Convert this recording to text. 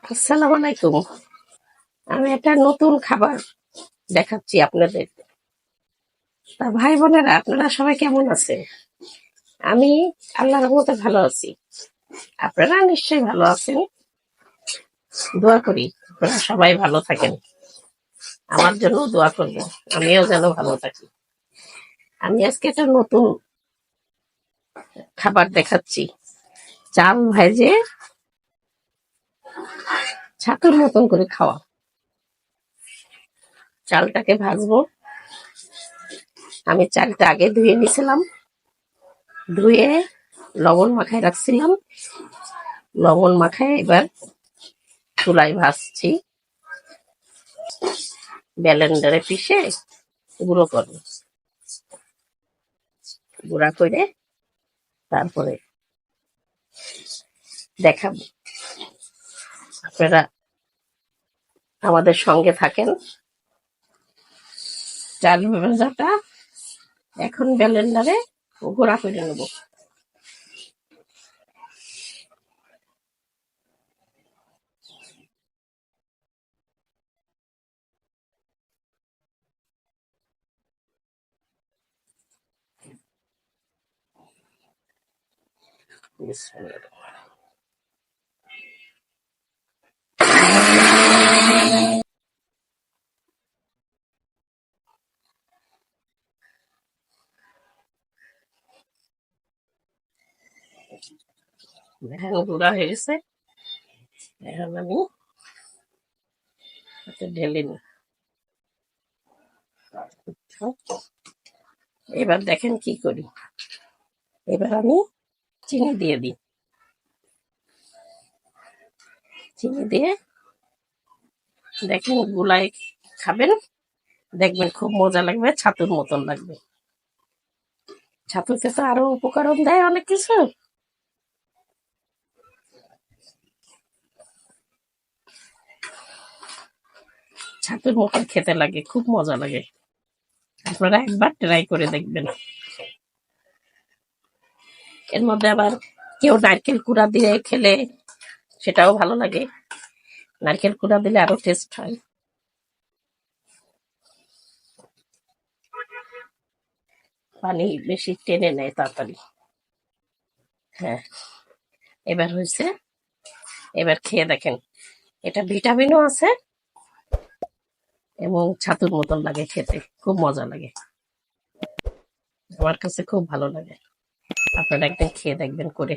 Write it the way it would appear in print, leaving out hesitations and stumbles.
আসসালামু আলাইকুম। আমি একটা নতুন খাবার দেখাচ্ছি আপনাদের। তা ভাই বোনেরা, আপনারা সবাই কেমন আছেন? আমি আল্লাহর রহমতে ভালো আছি। আপনারা নিশ্চয়ই ভালো আছেন। দোয়া করি আপনারা সবাই ভালো থাকেন। আমার জন্য দোয়া করবেন, আমিও যেন ভালো থাকি। আমি আজকে একটা নতুন খাবার দেখাচ্ছি। চাল ভেজে ছাতুর মতন করে খাওয়া। চালটাকে ভাজবো। আমি চালটা আগে ধুয়ে নিয়েছিলাম, ধুয়ে লবণ মাখায় রাখছিলাম। লবণ মাখায় এবার চুলায় ভাজছি, ব্লেন্ডারে পিষে গুঁড়ো করবো। গুঁড়া করে তারপরে দেখাবো। আপনারা আমাদের সঙ্গে থাকেন। চাল ভাজাটা এখন ব্লেন্ডারে গুঁড়া করে নেব। এখন গুঁড়া হয়ে গেছে, এখন আমি ঢেলে নিই। এবার দেখেন কি করি। এবার আমি চিনি দিয়ে দিই। চিনি দিয়ে দেখেন গুলাই খাবেন, দেখবেন খুব মজা লাগবে, ছাতুর মতন লাগবে। ছাতুতে তো আরো উপকরণ দেয় অনেক কিছু। ছাতুর মতন খেতে লাগে, খুব মজা লাগে। আপনারা একবার ট্রাই করে দেখবেন। এর মধ্যে আবার কেউ নারকেল কুড়া দিয়ে খেলে সেটাও ভালো লাগে। নারকেল কুড়া দিলে আরো টেস্ট হয়। পানি বেশি টেনে নেয় তাড়াতাড়ি। হ্যাঁ, এবার হয়েছে। এবার খেয়ে দেখেন। এটা ভিটামিনও আছে এবং ছাতুর মতন লাগে খেতে, খুব মজা লাগে। আমার কাছে খুব ভালো লাগে। আপনারা একদিন খেয়ে দেখবেন করে।